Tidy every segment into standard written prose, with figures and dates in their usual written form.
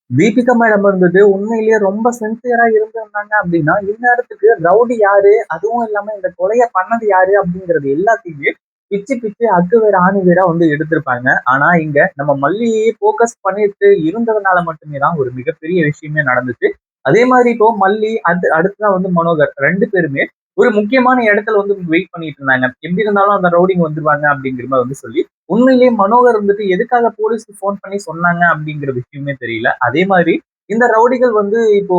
Deepika madam இருந்தது உண்மையிலேயே ரொம்ப சின்சியரா இருந்திருந்தாங்க அப்படின்னா, இந்நேரத்துக்கு ரவுடி யாரு? அதுவும் இல்லாம இந்த கொலைய பண்ணது யாரு? அப்படிங்கிறது எல்லாத்தையுமே பிச்சு பிச்சு அக்கு வேற ஆணி வேரா வந்து எடுத்திருப்பாங்க. ஆனா இங்க நம்ம மல்லியையே ஃபோக்கஸ் பண்ணிட்டு இருந்ததுனால மட்டுமே தான் ஒரு மிகப்பெரிய விஷயமே நடந்துச்சு. அதே மாதிரி இப்போ மல்லி அடுத்ததா வந்து மனோகர் 2 பேருமே ஒரு முக்கியமான இடத்துல வந்து வெயிட் பண்ணிட்டு இருந்தாங்க. எப்படி இருந்தாலும் அந்த ரவுடிங்க வந்துருவாங்க அப்படிங்கிற மாரி வந்து சொல்லி, உண்மையிலேயே மனோகர் வந்துட்டு எதுக்காக போலீஸ்க்கு ஃபோன் பண்ணி சொன்னாங்க அப்படிங்கிற விஷயமே தெரியல. அதே மாதிரி இந்த ரவுடிகள் வந்து இப்போ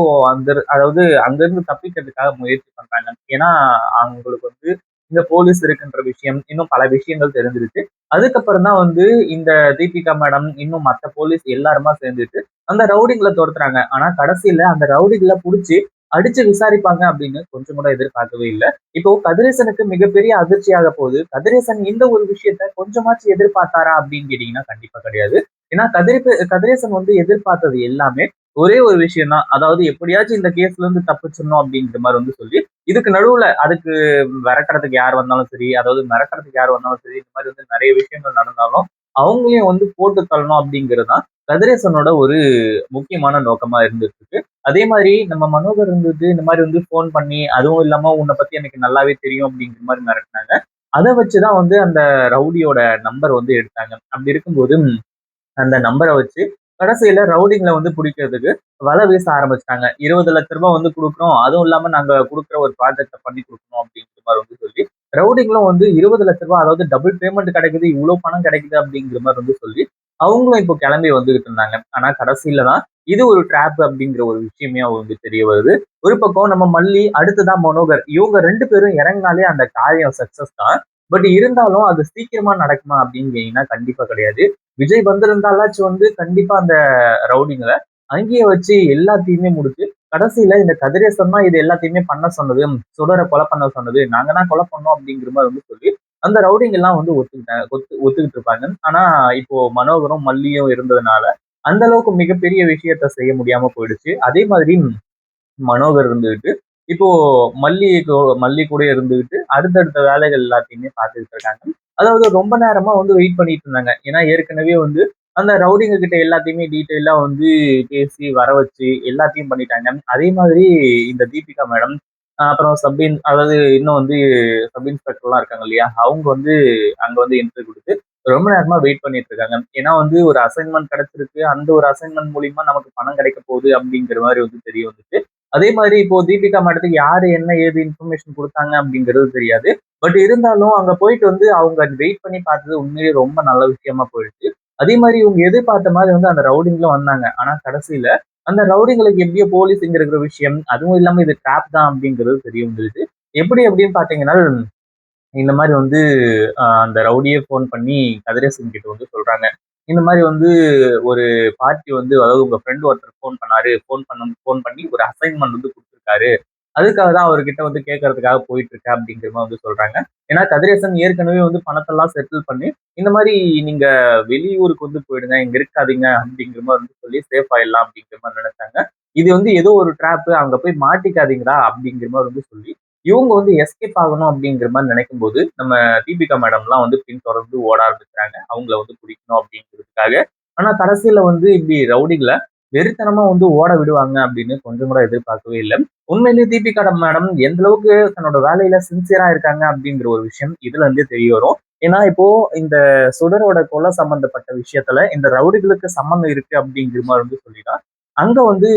அதாவது அங்கிருந்து தப்பிக்கிறதுக்காக முயற்சி பண்றாங்க. ஏன்னா அவங்களுக்கு வந்து இந்த போலீஸ் இருக்குன்ற விஷயம், இன்னும் பல விஷயங்கள் தெரிஞ்சிருச்சு. அதுக்கப்புறம் தான் வந்து இந்த தீபிகா மேடம், இன்னும் மத்த போலீஸ் எல்லாருமா சேர்ந்துட்டு அந்த ரவுடிகள துரத்துறாங்க. ஆனா கடைசியில அந்த ரவுடிகள புடிச்சு அடிச்சு விசாரிப்பாங்க அப்படின்னு கொஞ்சம் கூட எதிர்பார்க்கவே இல்ல. இப்போ கதிரேசனுக்கு மிகப்பெரிய அதிர்ச்சியாக போகுது. கதிரேசன் இந்த ஒரு விஷயத்த கொஞ்சமாச்சும் எதிர்பார்த்தாரா அப்படின்னு கேட்டீங்கன்னா கண்டிப்பா கிடையாது. ஏன்னா கதிரேசன் வந்து எதிர்பார்த்தது எல்லாமே ஒரே ஒரு விஷயம் தான். அதாவது எப்படியாச்சும் இந்த கேஸ்ல இருந்து தப்பிச்சிடணும் அப்படிங்கிற மாதிரி வந்து சொல்லி, இதுக்கு நடுவுல அதுக்கு விரட்டுறதுக்கு யார் வந்தாலும் சரி, அதாவது மிரட்டுறதுக்கு யார் வந்தாலும் சரி, இந்த மாதிரி வந்து நிறைய விஷயங்கள் நடந்தாலும் அவங்களையும் வந்து போட்டு தள்ளணும் அப்படிங்கிறது தான் கதிரேசனோட ஒரு முக்கியமான நோக்கமா இருந்துட்டு இருக்கு. அதே மாதிரி நம்ம மனோகர் இருந்துட்டு இந்த மாதிரி வந்து ஃபோன் பண்ணி, அதுவும் இல்லாம உன்னை பத்தி எனக்கு நல்லாவே தெரியும் அப்படிங்கிற மாதிரி மிரட்டினாங்க. அதை வச்சுதான் வந்து அந்த ரவுடியோட நம்பர் வந்து எடுத்தாங்க. அப்படி இருக்கும்போது அந்த நம்பரை வச்சு கடைசியில ரவுடிங்களை வந்து பிடிக்கிறதுக்கு வலை வீச ஆரம்பிச்சிட்டாங்க. 20 லட்ச ரூபாய் வந்து கொடுக்குறோம், அதுவும் இல்லாம நாங்க கொடுக்குற ஒரு ப்ராஜெக்ட பண்ணி கொடுக்கணும் அப்படிங்கிற மாதிரி வந்து சொல்லி ரவுடிங்களும் வந்து 20 லட்ச ரூபாய், அதாவது டபுள் பேமெண்ட் கிடைக்குது, இவ்வளவு பணம் கிடைக்குது அப்படிங்கிற மாதிரி வந்து சொல்லி அவங்களும் இப்போ கிளம்பி வந்துகிட்டு இருந்தாங்க. ஆனா கடைசியில தான் இது ஒரு ட்ராப் அப்படிங்கிற ஒரு விஷயமே அவங்களுக்கு தெரிய வருது. ஒரு பக்கம் நம்ம மல்லி, அடுத்துதான் மனோகர், இவங்க 2 பேரும் இறங்கினாலே அந்த காரியம் சக்சஸ் தான். பட் இருந்தாலும் அது சீக்கிரமா நடக்குமா அப்படின்னு கேட்டீங்கன்னா கண்டிப்பா கிடையாது. விஜய் வந்திருந்தாலாச்சும் வந்து கண்டிப்பா அந்த ரவுடிங்கள அங்கேயே வச்சு எல்லாத்தையுமே முடிச்சு, கடைசியில இந்த கதிரேசன் தான் இது எல்லாத்தையுமே பண்ண சொன்னது, சுடர கொலை பண்ண சொன்னது, நாங்க தான் கொலை பண்ணோம் அப்படிங்கிற மாதிரி வந்து சொல்லி, அந்த ரவுடிங்க எல்லாம் வந்து ஒத்துக்கிட்டு இருப்பாங்க. ஆனா இப்போ மனோகரும் மல்லியும் இருந்ததுனால அந்த அளவுக்கு மிகப்பெரிய விஷயத்த செய்ய முடியாம போயிடுச்சு. அதே மாதிரி மனோகர் இருந்துகிட்டு இப்போ மல்லி கூட இருந்துகிட்டு அடுத்தடுத்த வேலைகள் எல்லாத்தையுமே பார்த்துக்கிட்டு இருக்காங்க. அதாவது ரொம்ப நேரமா வந்து வெயிட் பண்ணிட்டு இருந்தாங்க. ஏன்னா ஏற்கனவே வந்து அந்த ரவுடிங்க கிட்ட எல்லாத்தையுமே டீட்டெயிலா வந்து பேசி வர வச்சு எல்லாத்தையும் பண்ணிட்டாங்க. அதே மாதிரி இந்த தீபிகா மேடம், அப்புறம் அதாவது இன்னும் வந்து சப் இன்ஸ்பெக்டர்லாம் இருக்காங்க இல்லையா? அவங்க வந்து அங்க வந்து என்ட்ரி குடுத்து ரொம்ப நேரமா வெயிட் பண்ணிட்டு இருக்காங்க. ஏன்னா வந்து ஒரு அசைன்மென்ட் கிடைச்சிருக்கு. அந்த ஒரு அசைன்மென்ட் மூலியமா நமக்கு பணம் கிடைக்க போகுது அப்படிங்கிற மாதிரி வந்து தெரிய வந்துச்சு. அதே மாதிரி இப்போ தீபிகா மேடத்துக்கு யாரு என்ன ஏது இன்ஃபர்மேஷன் குடுத்தாங்க அப்படிங்கிறது தெரியாது. பட் இருந்தாலும் அங்க போயிட்டு வந்து அவங்க வெயிட் பண்ணி பார்த்தது உண்மையிலேயே ரொம்ப நல்ல விஷயமா போயிடுச்சு. அதே மாதிரி இவங்க எதிர்பார்த்த மாதிரி வந்து அந்த ரவுடிங்களும் வந்தாங்க. ஆனா கடைசியில அந்த ரவுடிங்களுக்கு எப்படியோ போலீஸ்ங்கிற விஷயம், அதுவும் இல்லாம இது ட்ராப் தான் அப்படிங்கிறது தெரிய வந்துருச்சு. எப்படி அப்படின்னு பார்த்தீங்கன்னா, இந்த மாதிரி வந்து அந்த ரவுடியே ஃபோன் பண்ணி கதிரேசன் கிட்ட வந்து சொல்றாங்க. இந்த மாதிரி வந்து ஒரு பார்ட்டி வந்து, அதாவது உங்க ஃப்ரெண்ட் ஒருத்தர் ஃபோன் பண்ணாரு. ஃபோன் பண்ணி ஒரு அசைன்மென்ட் வந்து குடுத்துருக்காரு. அதுக்காக தான் அவர்கிட்ட வந்து கேட்கறதுக்காக போயிட்டு இருக்கேன் அப்படிங்கிற மாதிரி வந்து சொல்றாங்க. ஏன்னா கதிரேசன் ஏற்கனவே வந்து பணத்தெல்லாம் செட்டில் பண்ணி, இந்த மாதிரி நீங்க வெளியூருக்கு வந்து போயிடுங்க, இங்க இருக்காதீங்க அப்படிங்கிற மாதிரி வந்து சொல்லி சேஃப் ஆயிடலாம் அப்படிங்கிற மாதிரி நினைச்சாங்க. இது வந்து ஏதோ ஒரு ட்ராப், அங்க போய் மாட்டிக்காதீங்கடா அப்படிங்கிற மாதிரி வந்து சொல்லி இவங்க வந்து எஸ்கேப் ஆகணும் அப்படிங்கிற மாதிரி நினைக்கும்போது, நம்ம தீபிகா மேடம்லாம் வந்து பின்தொடர்ந்து ஓட ஆரம்பிக்கிறாங்க. அவங்கள வந்து பிடிக்கணும் அப்படிங்கிறதுக்காக. ஆனா கடைசியில வந்து இப்படி ரவுடிகள வெறித்தனமா வந்து ஓட விடுவாங்க அப்படின்னு கொஞ்சம் கூட எதிர்பார்க்கவே இல்ல. உண்மையிலேயே தீபிகா மேடம் எந்த அளவுக்கு தன்னோட வேலையில சின்சியரா இருக்காங்க அப்படிங்கிற ஒரு விஷயம் இதுல இருந்தே தெரிய வரும். ஏன்னா இப்போ இந்த சுடரோட கொலை சம்பந்தப்பட்ட விஷயத்துல இந்த ரவுடிகளுக்கு சம்மந்தம் இருக்கு அப்படிங்கிற மாதிரி வந்து சொல்லிதான் அங்க வந்து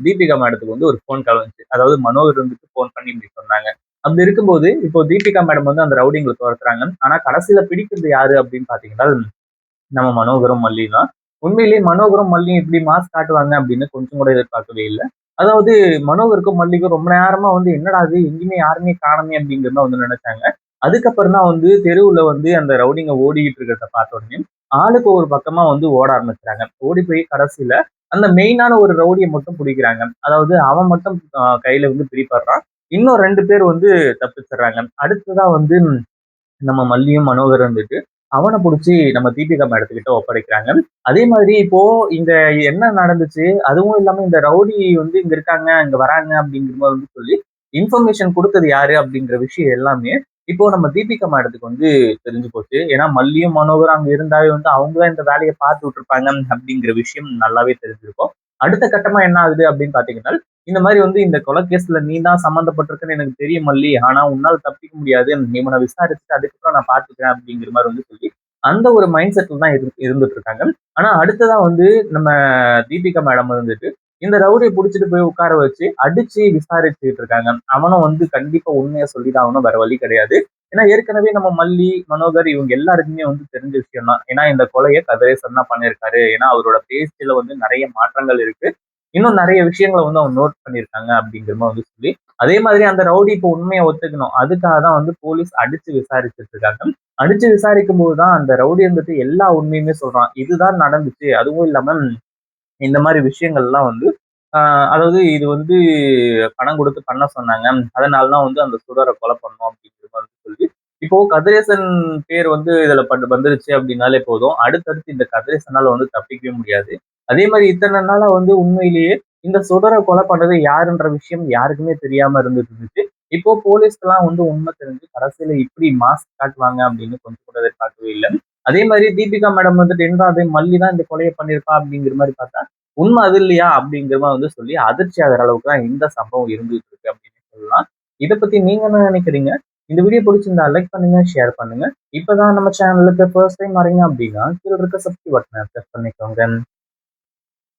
தீபிகா மேடத்துக்கு வந்து ஒரு ஃபோன் கால் வந்துச்சு. அதாவது மனோகர் இருந்துட்டு ஃபோன் பண்ணி இப்படி சொன்னாங்க. அப்படி இருக்கும்போது இப்போ தீபிகா மேடம் வந்து அந்த ரவுடிங்கள துரத்துறாங்க. ஆனா கடைசியில பிடிக்கிறது யாரு அப்படின்னு பாத்தீங்கன்னா, நம்ம மனோகரும் மல்லியும் தான். உண்மையிலேயே மனோகரும் மல்லியும் இப்படி மாஸ் காட்டுவாங்க அப்படின்னு கொஞ்சம் கூட எதிர்பார்க்கவே இல்ல. அதாவது மனோகருக்கும் மல்லிக்கும் ரொம்ப நேரமா வந்து என்னடா இது எங்கேயுமே யாருமே காணோமே அப்படிங்கிற மாதிரி வந்து நினைச்சாங்க. அதுக்கப்புறம் தான் வந்து தெருவுல வந்து அந்த ரவுடிங்க ஓடிக்கிட்டு இருக்கிறத பார்த்த உடனே ஆளுக்கு ஒரு பக்கமா வந்து ஓட ஆரம்பிச்சுட்டாங்க. ஓடி போய் கடைசியில அந்த மெயினான ஒரு ரவுடிய மட்டும் பிடிக்கிறாங்க. அதாவது அவன் மட்டும் கையில வந்து பிடிபடுறான். இன்னும் 2 பேர் வந்து தப்பிச்சுடுறாங்க. அடுத்ததா வந்து நம்ம மல்லியும் மனோகரும் இருந்துட்டு அவன புடிச்சு நம்ம தீபிகா மேடத்துக்கிட்ட ஒப்படைக்கிறாங்க. அதே மாதிரி இப்போ இங்க என்ன நடந்துச்சு, அதுவும் இல்லாம இந்த ரவுடி வந்து இங்க இருக்காங்க, இங்க வராங்க அப்படிங்கிற மாதிரி வந்து சொல்லி இன்ஃபர்மேஷன் குடுத்தது யாரு அப்படிங்கிற விஷயம் எல்லாமே இப்போ நம்ம தீபிகா மேடத்துக்கு வந்து தெரிஞ்சு போச்சு. ஏன்னா மல்லியும் மனோகரும் அங்க இருந்தாவே வந்து அவங்க தான் இந்த வேலைய பார்த்து விட்டுருப்பாங்க அப்படிங்கிற விஷயம் நல்லாவே தெரிஞ்சிருக்கும். அடுத்த கட்டமா என்ன ஆகுது அப்படின்னு பாத்தீங்கன்னா, இந்த மாதிரி வந்து இந்த கொலை கேஸ்ல நீ தான் சம்மந்தப்பட்டிருக்குன்னு எனக்கு தெரியும் மல்லி. ஆனா உன்னால தப்பிக்க முடியாது. இவனை விசாரிச்சுட்டு அதுக்கப்புறம் நான் பாத்துக்கிறேன் அப்படிங்கிற மாதிரி வந்து சொல்லி அந்த ஒரு மைண்ட் செட்ல தான் இருந்துட்டு இருக்காங்க. ஆனா அடுத்ததா வந்து நம்ம தீபிகா மேடம் வந்துட்டு இந்த ரவுடியை புடிச்சிட்டு போய் உட்கார வச்சு அடிச்சு விசாரிச்சுட்டு இருக்காங்க. அவனும் வந்து கண்டிப்பா உண்மையை சொல்லிதான் ஆகணும், வேற வழி கிடையாது. ஏன்னா ஏற்கனவே நம்ம மல்லி, மனோகர் இவங்க எல்லாருக்குமே வந்து தெரிஞ்ச விஷயம் தான். ஏன்னா இந்த கொலையை கதிரேசன் தான் பண்ணியிருக்காரு. ஏன்னா அவரோட பேச்சுல வந்து நிறைய மாற்றங்கள் இருக்கு. இன்னும் நிறைய விஷயங்களை வந்து அவங்க நோட் பண்ணியிருக்காங்க அப்படிங்கிற மாதிரி வந்து சொல்லி அதே மாதிரி அந்த ரவுடி இப்போ உண்மையை ஒத்துக்கணும். அதுக்காக தான் வந்து போலீஸ் அடிச்சு விசாரிச்சுட்டு இருக்காங்க. அடிச்சு விசாரிக்கும் போதுதான் அந்த ரவுடி வந்துட்டு எல்லா உண்மையுமே சொல்றான். இதுதான் நடந்துச்சு. அதுவும் இல்லாம இந்த மாதிரி விஷயங்கள்லாம் வந்து அதாவது இது வந்து பணம் கொடுத்து பண்ண சொன்னாங்க. அதனாலதான் வந்து அந்த சுடரை கொலை பண்ணோம் அப்படிங்கிற மாதிரி சொல்லி இப்போ கதிரேசன் பேர் வந்து இதுல வந்துருச்சு அப்படின்னாலே போதும். அடுத்தடுத்து இந்த கதிரேசனால வந்து தப்பிக்கவே முடியாது. அதே மாதிரி இத்தனை நாளா வந்து உண்மையிலேயே இந்த சுடரை கொலை பண்ணது யாருன்ற விஷயம் யாருக்குமே தெரியாம இருந்துட்டு இருந்துச்சு. இப்போ போலீஸ்க்கெல்லாம் வந்து உண்மை தெரிஞ்சு கடைசியில இப்படி மாஸ்க் காட்டுவாங்க அப்படின்னு கொஞ்சம் கூட எதிர்பார்க்கவே இல்லை. அதே மாதிரி தீபிகா மேடம் வந்துட்டு என்னது மல்லி தான் இந்த கொலையை பண்ணியிருக்கா அப்படிங்கிற மாதிரி பார்த்தா உண்மை அது இல்லையா அப்படிங்கிற மாதிரி வந்து சொல்லி அதிர்ச்சி ஆகிற அளவுக்கு தான் இந்த சம்பவம் இருந்துட்டு இருக்கு அப்படின்னு சொல்லலாம். இதை பத்தி நீங்க என்ன நினைக்கிறீங்க? இந்த வீடியோ பிடிச்சிருந்தா லைக் பண்ணுங்க, ஷேர் பண்ணுங்க. இப்பதான் நம்ம சேனலுக்கு ஃபர்ஸ்ட் டைம் வரீங்க அப்படின்னா கீழே இருக்க சப்ஸ்கிரைப் பட்டனை பிரஸ் பண்ணிக்கோங்க.